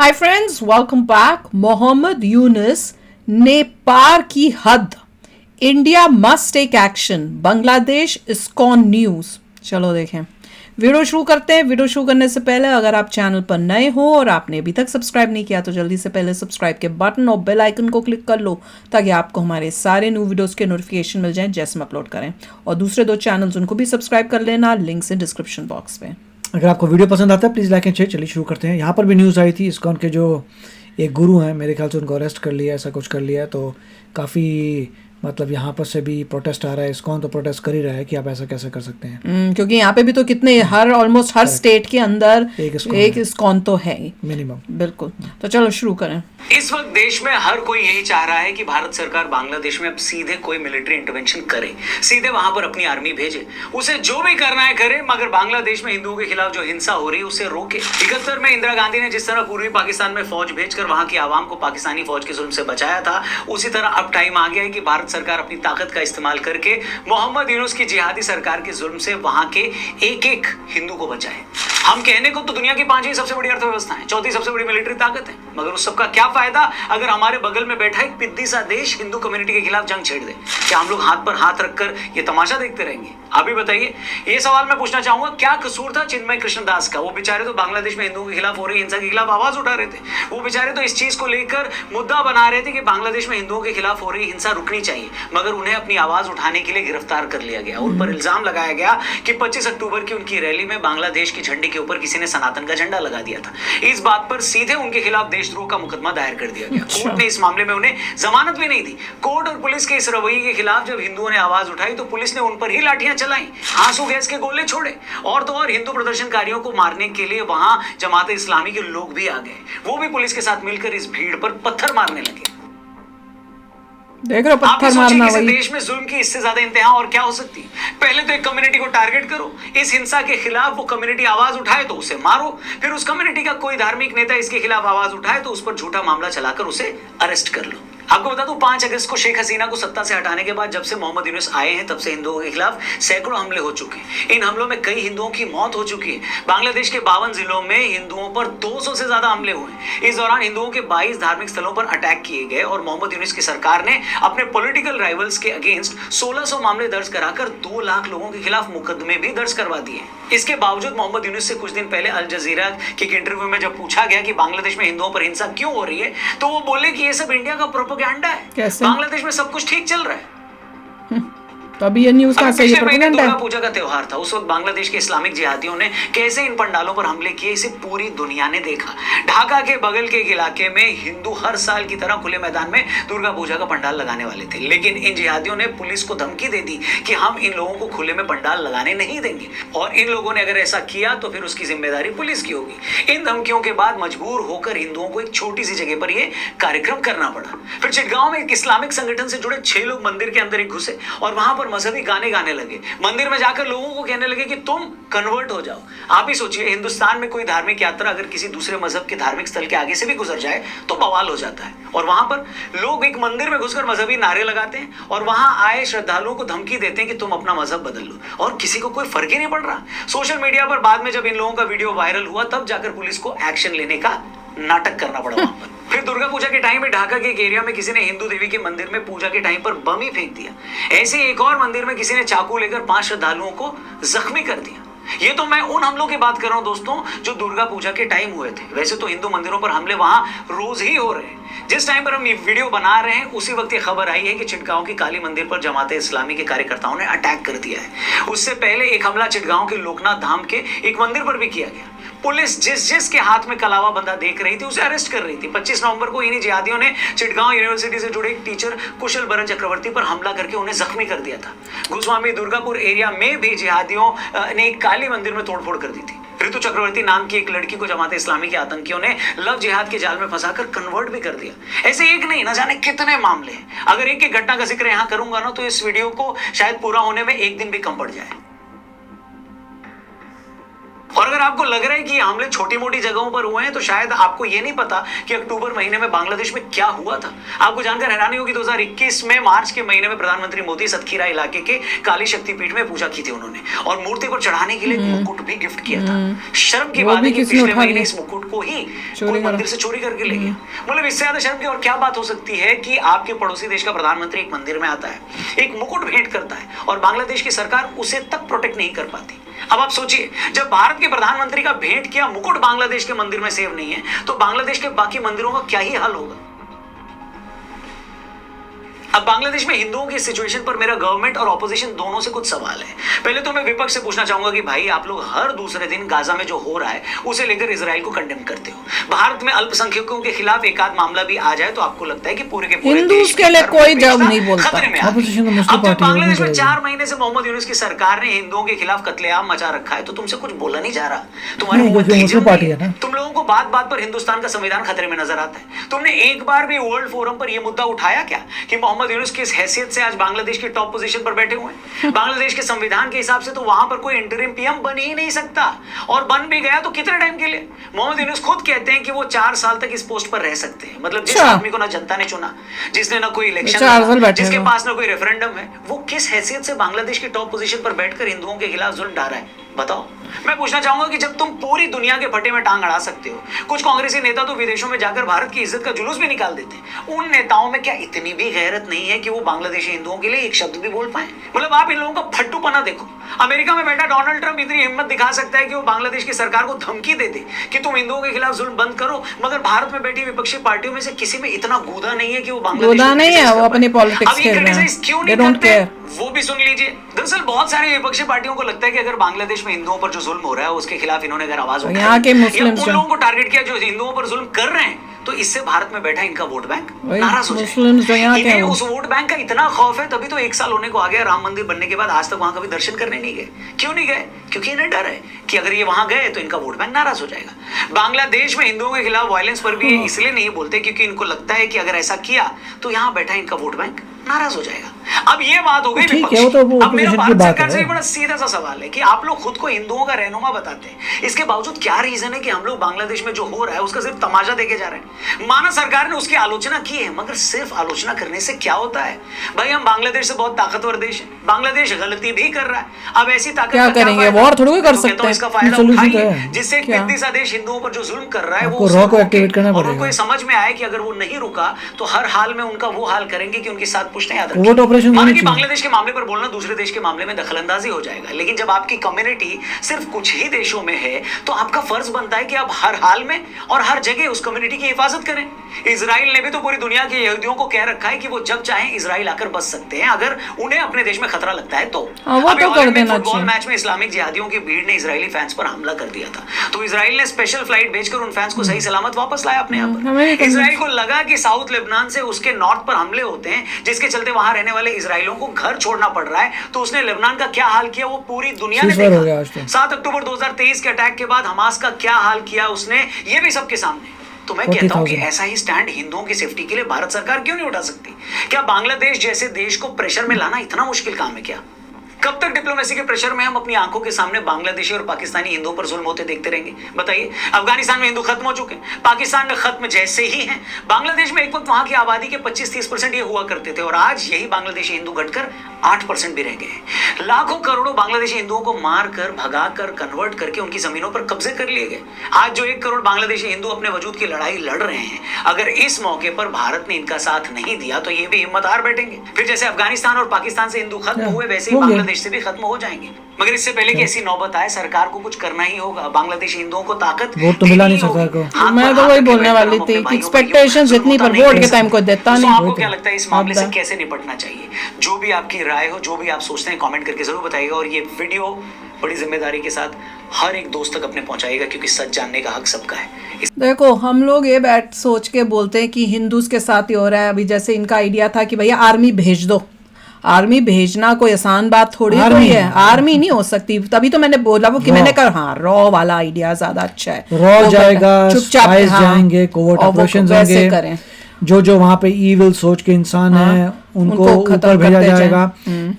हाय friends, welcome back. Mohammad Yunus ने पार की हद, India must take action, Bangladesh ISKCON news. चलो देखें, वीडियो शुरू करते हैं। वीडियो शुरू करने से पहले अगर आप चैनल पर नए हो और आपने अभी तक सब्सक्राइब नहीं किया तो जल्दी से पहले सब्सक्राइब के बटन और बेल आइकन को क्लिक कर लो ताकि आपको हमारे सारे न्यू वीडियोस के नोटिफिकेशन मिल जाएं जैसे हम अपलोड करें। और दूसरे दो चैनल्स उनको भी सब्सक्राइब कर लेना, लिंक्स इन डिस्क्रिप्शन बॉक्स में। अगर आपको वीडियो पसंद आता है प्लीज़ लाइक एंड शेयर। चलिए शुरू करते हैं। यहाँ पर भी न्यूज़ आई थी, इस्कॉन के जो एक गुरु हैं, मेरे ख्याल से उनको अरेस्ट कर लिया, ऐसा कुछ कर लिया। तो काफ़ी मतलब यहाँ पर से भी प्रोटेस्ट आ रहा है। इस्कॉन तो प्रोटेस्ट कर ही रहा है कि आप ऐसा कैसे कर सकते हैं, क्योंकि यहाँ पे भी तो कितने ऑलमोस्ट हर स्टेट के अंदर एक इस्कॉन तो है मिनिमम। बिल्कुल। तो चलो शुरू करें। इस वक्त देश में हर कोई यही चाह रहा है कि भारत सरकार बांग्लादेश में अब सीधे कोई मिलिट्री इंटरवेंशन करे, सीधे वहां पर अपनी आर्मी भेजे, उसे जो भी करना है करे, मगर बांग्लादेश में हिंदुओं के खिलाफ जो हिंसा हो रही है उसे रोके। 71 में इंदिरा गांधी ने जिस तरह पूर्वी पाकिस्तान में फौज भेजकर वहां की आवाम को पाकिस्तानी फौज के जुल्म से बचाया था, उसी तरह अब टाइम आ गया है कि भारत सरकार अपनी ताकत का इस्तेमाल करके मोहम्मद यूनुस की जिहादी सरकार के जुल्म से वहां के एक एक हिंदू को बचाए। हम कहने को तो दुनिया की 5वीं सबसे बड़ी अर्थव्यवस्था है, 4थी सबसे बड़ी मिलिट्री ताकत है, मगर उस सबका क्या फायदा अगर हमारे बगल में बैठा एक पिद्दी सा देश हिंदू कम्युनिटी के खिलाफ जंग छेड़ दे? क्या हम लोग हाथ पर हाथ रखकर ये तमाशा देखते रहेंगे? अभी बताइए। ये सवाल मैं पूछना चाहूंगा, क्या कसूर था चिन्मय कृष्ण दास का? वो बेचारे तो बांग्लादेश में हिंदुओं के खिलाफ हो रही हिंसा के खिलाफ आवाज उठा रहे थे। वो बेचारे तो इस चीज को लेकर मुद्दा बना रहे थे कि बांग्लादेश में हिंदुओं के खिलाफ हो रही हिंसा रुकनी चाहिए, मगर उन्हें अपनी आवाज उठाने के लिए गिरफ्तार कर लिया गया। उन पर इल्जाम लगाया गया कि 25 अक्टूबर की उनकी रैली में बांग्लादेश के झंडे के ऊपर किसी ने सनातन का झंडा लगा दिया था। इस बात पर सीधे उनके खिलाफ देशद्रोह का मुकदमा दायर कर दिया गया। कोर्ट ने इस मामले में उन्हें जमानत भी नहीं दी। कोर्ट और पुलिस के इस रवैये के खिलाफ जब हिंदुओं ने आवाज उठाई तो पुलिस ने उन पर ही लाठियां चलाई, आंसू गैस के गोले छोड़े, और तो और हिंदू प्रदर्शनकारियों को मारने के लिए वहां जमाते इस्लामी के लोग भी आ गए। वो भी पुलिस के साथ मिलकर इस भीड़ पर पत्थर मारने लगे। देख रहे हो, पत्थर मारना। वही देश में जुल्म की इससे ज्यादा इंतहा और क्या हो सकती है? पहले तो एक कम्युनिटी को टारगेट करो, इस हिंसा के खिलाफ वो कम्युनिटी आवाज उठाए तो उसे मारो, फिर उस कम्युनिटी का कोई धार्मिक नेता इसके खिलाफ आवाज उठाए तो उस पर झूठा मामला चलाकर उसे अरेस्ट कर लो। आपको बता दूं, 5 अगस्त को शेख हसीना को सत्ता से हटाने के बाद जब से मोहम्मद यूनुस आए हैं तब से हिंदुओं के खिलाफ सैकड़ों हमले हो चुके हैं। इन हमलों में कई हिंदुओं की मौत हो चुकी है। बांग्लादेश के 52 जिलों में हिंदुओं पर 200 से ज्यादा हमले हुए। इस दौरान हिंदुओं के 22 धार्मिक स्थलों पर अटैक किए गए और मोहम्मद यूनुस की सरकार ने अपने पॉलिटिकल राइवल्स के अगेंस्ट 1600 मामले दर्ज कराकर 2 लाख लोगों के खिलाफ मुकदमे भी दर्ज करवा दिए। इसके बावजूद मोहम्मद यूनुस से कुछ दिन पहले अल जजीरा के एक इंटरव्यू में जब पूछा गया कि बांग्लादेश में हिंदुओं पर हिंसा क्यों हो रही है, तो वो बोले कि ये सब इंडिया का प्रोपेगेंडा है। बांग्लादेश में सब कुछ ठीक चल रहा है। तो अभी ये न्यूज़ कहां से? ये प्रोपेगेंडा है। दुर्गा पूजा का त्योहार था। उस वक्त बांग्लादेश के इस्लामिक जिहादियों ने कैसे इन पंडालों पर हमले किए, इसे पूरी दुनिया ने देखा। ढाका के बगल के इलाके में हिंदू हर साल की तरह खुले मैदान में दुर्गा पूजा का पंडाल लगाने वाले थे, लेकिन इन जिहादियों ने पुलिस को धमकी दे दी कि हम इन लोगों को खुले में पंडाल लगाने नहीं देंगे, और इन लोगों ने अगर ऐसा किया तो फिर उसकी जिम्मेदारी पुलिस की होगी। इन धमकियों के बाद मजबूर होकर हिंदुओं को एक छोटी सी जगह पर यह कार्यक्रम करना पड़ा। फिर चिटगांव में एक इस्लामिक संगठन से जुड़े 6 लोग मंदिर के अंदर घुसे और वहां पर मजहबी गाने गाने लगे। मंदिर में जाकर लोगों को कहने लगे कि तुम कन्वर्ट हो जाओ। आप ही सोचिए, हिंदुस्तान में कोई धार्मिक यात्रा अगर किसी दूसरे मजहब के धार्मिक स्थल के आगे से भी गुजर जाए तो बवाल हो जाता है। और वहां पर लोग एक मंदिर में घुसकर मजहबी नारे लगाते हैं और वहां आए श्रद्धालुओं को धमकी देते हैं कि तुम अपना मजहब बदल लो, और किसी को कोई फर्क ही नहीं पड़ रहा। सोशल मीडिया पर बाद में जब इन लोगों का वीडियो वायरल हुआ तब जाकर पुलिस को एक्शन लेने का नाटक करना पड़ा वहां पर। फिर दुर्गा पूजा के टाइम में ढाका के एक एरिया में किसी ने हिंदू देवी के मंदिर में पूजा के टाइम पर बम ही फेंक दिया। ऐसे एक और मंदिर में किसी ने चाकू लेकर 5 श्रद्धालुओं को जख्मी कर दिया। ये तो मैं उन हमलों की बात कर रहा हूं दोस्तों जो दुर्गा पूजा के टाइम हुए थे। वैसे तो हिंदू मंदिरों पर हमले वहां रोज ही हो रहे हैं। जिस टाइम पर हम ये वीडियो बना रहे हैं उसी वक्त ये खबर आई है कि चिटगांव के काली मंदिर पर जमाते इस्लामी के कार्यकर्ताओं ने अटैक कर दिया है। उससे पहले एक हमला चिटगांव के लोकनाथ धाम के एक मंदिर पर भी किया गया। पुलिस जिस के हाथ में कलावा बंदा देख रही थी उसे अरेस्ट कर रही थी। 25 नवंबर को इन्हीं जिहादियों ने चिटगांव यूनिवर्सिटी से जुड़े एक टीचर कुशल बरन चक्रवर्ती पर हमला करके उन्हें जख्मी कर दिया था। गोस्वामी दुर्गापुर एरिया में भी जिहादियों ने एक काली मंदिर में तोड़फोड़ कर दी थी। ऋतु चक्रवर्ती नाम की एक लड़की को जमाते इस्लामी के आतंकियों ने लव जिहाद के जाल में फंसाकर कन्वर्ट भी कर दिया। ऐसे एक नहीं, न जाने कितने मामले हैं। अगर एक एक घटना का जिक्र यहां करूंगा ना तो इस वीडियो को शायद पूरा होने में एक दिन भी कम पड़ जाए। और अगर आपको लग रहा है कि हमले छोटी मोटी जगहों पर हुए हैं तो शायद आपको यह नहीं पता कि अक्टूबर महीने में बांग्लादेश में क्या हुआ था। आपको जानकर हैरानी होगी 2021 में मार्च के महीने में प्रधानमंत्री मोदी सतखीरा इलाके के काली शक्तिपीठ में पूजा की थी उन्होंने, और मूर्ति पर चढ़ाने के लिए मुकुट भी गिफ्ट किया था। शर्म की बात है कि पिछले महीने इस मुकुट को ही कोई मंदिर से चोरी करके ले गया। मतलब इससे ज्यादा शर्म की और क्या बात हो सकती है कि आपके पड़ोसी देश का प्रधानमंत्री एक मंदिर में आता है, एक मुकुट भेंट करता है, और बांग्लादेश की सरकार उसे तक प्रोटेक्ट नहीं कर पाती। अब आप सोचिए, जब भारत के प्रधानमंत्री का भेंट किया मुकुट बांग्लादेश के मंदिर में सेव नहीं है, तो बांग्लादेश के बाकी मंदिरों का क्या ही हाल होगा। अब बांग्लादेश में हिंदुओं की सिचुएशन पर मेरा गवर्नमेंट और ऑपोजिशन दोनों से कुछ सवाल है। पहले तो मैं विपक्ष से पूछना चाहूंगा कि भाई आप लोग हर दूसरे दिन गाजा में जो हो रहा है उसे लेकर इजराइल को कंडेम करते हो। भारत में अल्पसंख्यकों के खिलाफ एक आध मामला भी आ जाए तो आपको लगता है कि पूरे के पूरे हिंदूज के लिए कोई जवाब नहीं बोलता। खतरे में अब जब बांग्लादेश में 4 महीने से मोहम्मद यूनुस की सरकार ने हिंदुओं के खिलाफ कत्लेआम मचा रखा है तो तुमसे कुछ बोला नहीं जा रहा। तुम्हारे तुम लोगों को बात बात पर हिंदुस्तान का संविधान खतरे में नजर आता है। तुमने एक बार भी वर्ल्ड फोरम पर यह मुद्दा उठाया क्या कि मोहम्मद यूनुस किस हैसियत से आज बांग्लादेश की टॉप पोजीशन पर बैठे हुए हैं? बांग्लादेश के संविधान के हिसाब से तो वहां पर कोई इंटरिम पीएम बन ही नहीं सकता, और बन भी गया तो कितने टाइम के लिए? मोहम्मद यूनुस खुद कहते हैं कि वो 4 साल तक इस पोस्ट पर रह सकते हैं। मतलब जिस आदमी को ना जनता ने चुना, जिसने ना कोई इलेक्शन, जिसके पास ना कोई रेफरेंडम है, वो किस हैसियत से बांग्लादेश की टॉप पोजीशन पर बैठकर हिंदुओं के खिलाफ जुल्म ढा रहा है? बताओ। मैं पूछना चाहूंगा कि जब तुम पूरी दुनिया के फटे में टांग अड़ा सकते हो, कुछ कांग्रेसी नेता तो विदेशों में जाकर भारत की इज्जत का जुलूस भी निकाल देते हैं, उन नेताओं में क्या इतनी भी गैरत नहीं है कि वो बांग्लादेशी हिंदुओं के लिए एक शब्द भी बोल पाए? मतलब आप इन लोगों का फट्टूपना देखो। अमेरिका में बैठा डोनाल्ड ट्रंप इतनी हिम्मत दिखा सकता है कि वो बांग्लादेश की सरकार को धमकी दे दे कि तुम हिंदुओं के खिलाफ जुल्म बंद करो, मगर भारत में बैठी विपक्षी पार्टियों में से किसी में इतना गूदा नहीं है कि वो बांग्लादेश क्यों नहीं करते, वो भी सुन लीजिए। दरअसल बहुत सारी विपक्षी पार्टियों को लगता है कि अगर बांग्लादेश में हिंदुओं पर जो जुल्म हो रहा है उसके खिलाफ इन्होंने अगर आवाज उठाई या उन लोगों को टारगेट किया जो हिंदुओं पर जुल्म कर रहे हैं, तो इससे भारत में बैठा इनका वोट बैंक नाराज हो जाएगा। इन्हें उस वोट बैंक का इतना खौफ है, तभी तो 1 साल होने को आ गया राम मंदिर बनने के बाद आज तक वहां कभी दर्शन करने नहीं गए। क्यों नहीं गए? क्योंकि इन्हें डर है कि अगर ये वहां गए तो इनका वोट बैंक नाराज हो जाएगा। बांग्लादेश में हिंदुओं के खिलाफ वायलेंस पर भी इसलिए नहीं बोलते क्योंकि इनको लगता है कि अगर ऐसा किया तो यहाँ बैठा इनका वोट बैंक नाराज हो जाएगा। अब ये बात हो गई विपक्ष। अब मेरा भारत सरकार से बड़ा सीधा सा सवाल है कि आप लोग खुद को हिंदुओं का रहनुमा बताते हैं, इसके बावजूद क्या रीजन है कि हम लोग बांग्लादेश में जो हो रहा है उसका सिर्फ तमाशा देके जा रहे हैं? माना सरकार ने उसकी आलोचना की है, मगर सिर्फ आलोचना करने से क्या होता है? भाई हम बांग्लादेश से बहुत ताकतवर देश है, बांग्लादेश गलती भी कर रहा है, अब ऐसी ताकत क्या करेंगे? वॉर थोड़ी कर सकते हैं। इसका फायदा उठाइए, जिससे एक व्यक्ति सा देश हिंदुओं पर जो जुल्म कर रहा है वो रॉ को एक्टिवेट करना पड़ेगा, और उनको समझ में आए कि अगर वो नहीं रुका तो हर हाल में उनका वो हाल करेंगे कि उनकी 7 पुश्तें याद रखेंगे। माना कि बांग्लादेश के मामले पर बोलना दूसरे देश के मामले में दखलंदाजी हो जाएगा, लेकिन जब आपकी कम्युनिटी सिर्फ कुछ ही देशों में है तो आपका फर्ज बनता है कि आप हर हाल में और हर जगह उस कम्युनिटी की हिफाजत करें। इजराइल ने भी तो पूरी दुनिया के यहूदियों को कह रखा है कि वो जब चाहें इजराइल आकर बस सकते हैं अगर उन्हें अपने देश में खतरा लगता है तो। अभी फुटबॉल मैच में इस्लामिक जिहादियों की भीड़ ने इजरायली फैंस पर हमला कर दिया था, तो इजराइल ने स्पेशल फ्लाइट भेजकर उन फैंस को सही सलामत वापस लाया अपने यहाँ पर। इजराइल को लगा कि साउथ लेबनान से उसके नॉर्थ पर हमले होते हैं जिसके चलते वहां रहने वाले इजराइलियों को घर छोड़ना पड़ रहा है, तो उसने लेबनान का क्या हाल किया वो पूरी दुनिया ने देखा। 7 अक्टूबर 2023 के अटैक के बाद हमास का क्या हाल किया उसने, ये भी सबके सामने। तो मैं कहता हूं कि ऐसा ही स्टैंड हिंदुओं की सेफ्टी के लिए भारत सरकार क्यों नहीं उठा सकती? क्या बांग्लादेश जैसे देश को प्रेशर में लाना इतना मुश्किल काम है क्या? कब तक डिप्लोमेसी के प्रेशर में हम अपनी आंखों के सामने बांग्लादेशी और पाकिस्तानी हिंदुओं पर जुल्म होते देखते रहेंगे? बताइए, अफगानिस्तान में हिंदू खत्म हो चुके हैं, पाकिस्तान में खत्म जैसे ही हैं। बांग्लादेश में एक वक्त वहां की आबादी के 25-30% ये हुआ करते थे और आज यही बांग्लादेशी हिंदू घटकर 8% भी रह गए हैं। लाखों करोड़ों बांग्लादेशी हिंदुओं को मारकर, भगाकर, कन्वर्ट करके उनकी जमीनों पर कब्जे कर लिए गए। आज जो 1 करोड़ बांग्लादेशी हिंदू अपने वजूद की लड़ाई लड़ रहे हैं, अगर इस मौके पर भारत ने इनका साथ नहीं दिया तो ये भी हिम्मत हार बैठेंगे। फिर जैसे अफगानिस्तान और पाकिस्तान से हिंदू खत्म हुए वैसे ही बांग्लादेश से भी खत्म हो जाएंगे। मगर इससे पहले कि ऐसी नौबत आए सरकार को कुछ करना ही होगा। बांग्लादेशी हिंदुओं को ताकत वोट तो मिला नहीं सरकार को। मैं तो वही बोलने वाली थी कि एक्सपेक्टेशंस इतनी पर वोट के टाइम को देता नहीं। आपको क्या लगता है इस मामले से कैसे निपटना चाहिए? जो भी आपकी राय हो, जो भी आप सोचते हैं, कमेंट करके जरूर बताइएगा और ये वीडियो बड़ी जिम्मेदारी के साथ हर एक दोस्त तक अपने पहुंचाइएगा क्योंकि सच जानने का हक सबका है। देखो, हम लोग ये बैठ सोच के बोलते हैं कि हिंदूज के साथ ही हो रहा है। अभी जैसे इनका आइडिया था कि भैया आर्मी भेज दो, आर्मी भेजना कोई आसान बात थोड़ी कोई है, आर्मी नहीं हो सकती। तभी तो मैंने बोला वो कि मैंने कहा हाँ रॉ वाला आइडिया ज्यादा अच्छा है, रॉ जाएगा, चुपचाप जाएंगे, कोवर्ट ऑपरेशंस होंगे, जो वहाँ पे ईविल सोच के इंसान है उनको ऊपर भेजा जाएगा,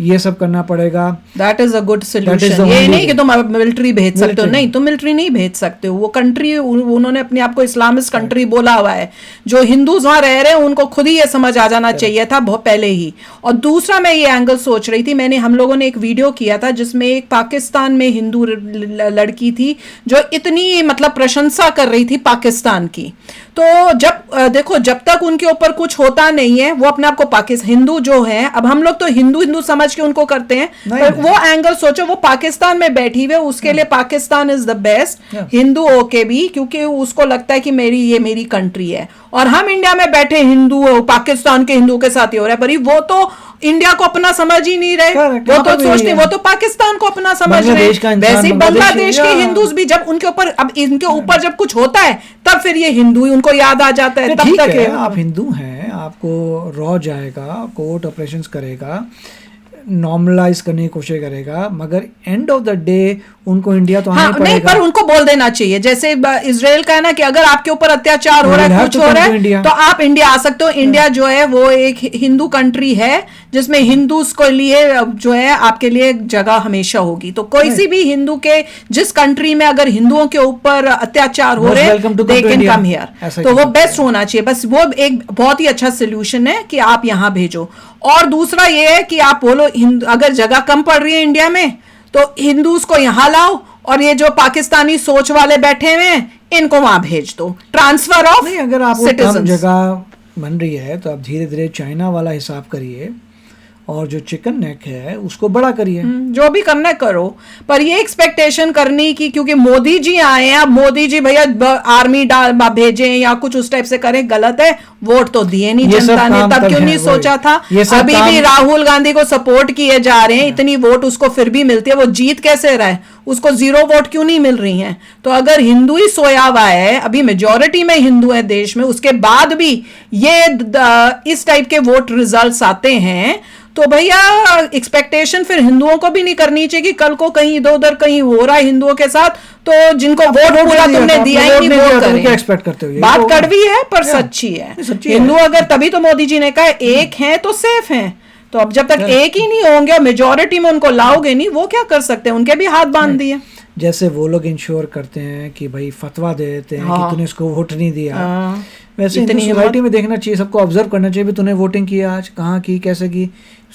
ये सब करना पड़ेगा। That is a good solution. ये नहीं कि तुम मिलिट्री भेज सकते हो, नहीं, तुम मिलिट्री नहीं भेज सकते हो। वो कंट्री, उन्होंने अपने आप को इस्लामिस्ट कंट्री बोला हुआ है। जो हिंदूज वहां रह रहे हैं उनको खुद ही ये समझ आ जाना चाहिए था बहुत पहले ही। और दूसरा मैं ये एंगल सोच रही थी, हम लोगों ने एक वीडियो किया था जिसमें एक पाकिस्तान में हिंदू लड़की थी जो इतनी मतलब प्रशंसा कर रही थी पाकिस्तान की। तो देखो जब तक उनके ऊपर कुछ होता नहीं है वो अपने आप को पाकिस्तान हिंदू जो है, अब हम लोग तो हिंदू समझ के उनको करते हैं, पर वो एंगल सोचो, वो पाकिस्तान में बैठी हुई, उसके लिए Pakistan is the best, Hindu होके भी, क्योंकि उसको लगता है कि ये मेरी कंट्री है। और हम इंडिया में बैठे हिंदू पाकिस्तान के हिंदू के साथ ही हो रहा है, पर वो तो इंडिया को अपना समझ ही नहीं रहे, वो तो सोचते, वो तो पाकिस्तान को अपना समझ रहे हैं। वैसे ही बांग्लादेश के हिंदूज भी जब उनके ऊपर, अब इनके ऊपर जब कुछ होता है तब फिर ये हिंदू उनको याद आ जाता है। तब तक है आप हिंदू हैं, आपको रॉ जाएगा, कोर्ट ऑपरेशंस करेगा, नॉर्मलाइज करने की कोशिश करेगा, मगर एंड ऑफ द डे उनको इंडिया तो आना नहीं, पर उनको बोल देना चाहिए, जैसे इजराइल का है ना कि अगर आपके ऊपर अत्याचार हो रहा है, कुछ हो रहा है, तो आप इंडिया आ सकते हो। इंडिया जो है वो एक हिंदू कंट्री है जिसमें हिंदूज को लिए जो है आपके लिए जगह हमेशा होगी। तो कोई सी भी हिंदू के जिस कंट्री में अगर हिंदुओं के ऊपर अत्याचार हो रहे हैं, दे कैन कम हियर, तो वो बेस्ट होना चाहिए। बस वो एक बहुत ही अच्छा सोल्यूशन है कि आप यहाँ भेजो। और दूसरा ये है कि आप बोलो अगर जगह कम पड़ रही है इंडिया में तो हिंदूज को यहाँ लाओ, और ये जो पाकिस्तानी सोच वाले बैठे हुए हैं इनको वहां भेज दो, ट्रांसफर ऑफ। नहीं, अगर आपको कम जगह बन रही है तो आप धीरे धीरे चाइना वाला हिसाब करिए और जो चिकन नेक है उसको बड़ा करिए, जो भी करना है करो, पर ये एक्सपेक्टेशन करनी की, क्योंकि मोदी जी आए हैं, अब मोदी जी भैया आर्मी भेजें या कुछ उस टाइप से करें, गलत है। वोट तो दिए नहीं जनता ने, तब क्यों नहीं सोचा था? अभी भी राहुल गांधी को सपोर्ट किए जा रहे हैं, इतनी वोट उसको फिर भी मिलती है, वो जीत कैसे रहा है? उसको 0 वोट क्यों नहीं मिल रही हैं? तो अगर हिंदू ही सोया हुआ है, अभी मेजोरिटी में हिंदू है देश में, उसके बाद भी ये इस टाइप के वोट रिजल्ट्स आते हैं, तो भैया एक्सपेक्टेशन फिर हिंदुओं को भी नहीं करनी चाहिए कि कल को कहीं इधर उधर कहीं हो रहा है हिंदुओं के साथ, तो जिनको वोट पूरा तुमने दिया ही नहीं, वोट करें। क्या एक्सपेक्ट करते हो? बात कड़वी है पर सच्ची है। हिंदू अगर, तभी तो मोदी जी ने कहा एक हैं तो सेफ हैं। तो अब जब तक एक ही नहीं होंगे, मेजोरिटी में उनको लाओगे नहीं, वो क्या कर सकते हैं? उनके भी हाथ बांध दिए। जैसे वो लोग इंश्योर करते हैं कि भाई फतवा दे देते हैं कि तूने इसको वोट नहीं दिया, वैसे इतनी सोसाइटी में देखना चाहिए, सबको ऑब्जर्व करना चाहिए भी तूने वोटिंग की आज, कहाँ की, कैसे की,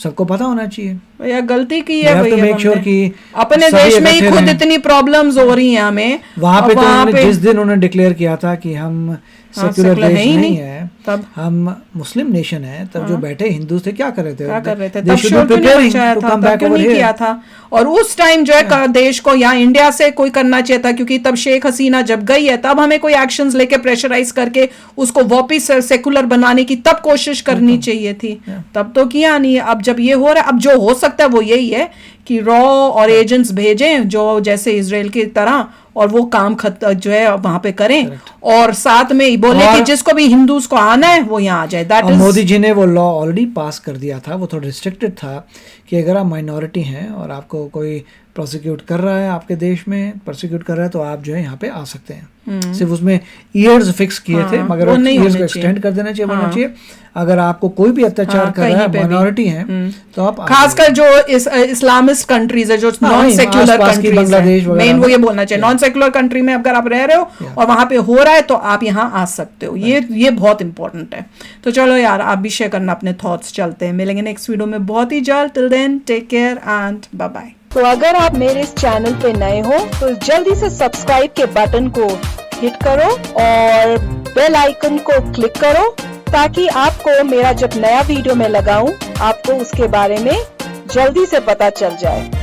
सबको पता होना चाहिए। भैया गलती की है भैया, मेक श्योर कि अपने देश में ही खुद इतनी प्रॉब्लम्स हो रही हैं हमें। वहां पे जिस दिन उन्होंने डिक्लेयर किया था कि हम सेक्युलर देश नहीं है, तब हम मुस्लिम नेशन है, तब जो बैठे हिंदू थे क्या कर रहे थे? तब शुरू क्यों नहीं किया था? और उस टाइम जो है देश को या इंडिया से कोई करना चाहिए था, क्योंकि तब शेख हसीना जब गई है तब हमें कोई एक्शंस लेके प्रेशराइज करके उसको वापस सेकुलर बनाने की तब कोशिश करनी चाहिए थी, तब तो किया नहीं। अब जब ये हो रहा है, अब जो हो सकता है वो यही है कि रॉ और एजेंट्स भेजें जो जैसे इजराइल की तरह, और वो काम जो है वहां पे करें, और साथ में बोले कि जिसको भी हिंदूज को आना है वो यहाँ आ जाए। दैट इज, मोदी जी ने वो लॉ ऑलरेडी पास कर दिया था, वो थोड़ा रिस्ट्रिक्टेड था कि अगर आप माइनॉरिटी हैं और आपको कोई प्रोसिक्यूट कर रहा है, आपके देश में प्रोसिक्यूट कर रहा है, तो आप जो है यहाँ पे आ सकते हैं। सिर्फ उसमें ईयर्स फिक्स किए थे, मगर ईयर्स को एक्सटेंड कर देना चाहिए, बनना चाहिए। अगर आपको कोई भी अत्याचार कर रहा है, माइनॉरिटी है, तो आप खासकर जो इस्लामिस्ट कंट्रीज है, जो नॉन सेक्युलर कंट्रीज है, मेन वो ये बोलना चाहिए, नॉन सेक्युलर कंट्री में अगर आप रह रहे हो और वहां पे हो रहा है तो आप यहाँ आ सकते हो। ये बहुत इंपॉर्टेंट है। तो चलो यार, आप भी शेयर करना अपने थॉट्स। चलते हैं, मिलेंगे नेक्स्ट वीडियो में बहुत ही जल्द। Till then take care and bye bye. तो अगर आप मेरे इस चैनल पे नए हो तो जल्दी से सब्सक्राइब के बटन को हिट करो और बेल आइकन को क्लिक करो, ताकि आपको मेरा जब नया वीडियो मैं लगाऊं आपको उसके बारे में जल्दी से पता चल जाए।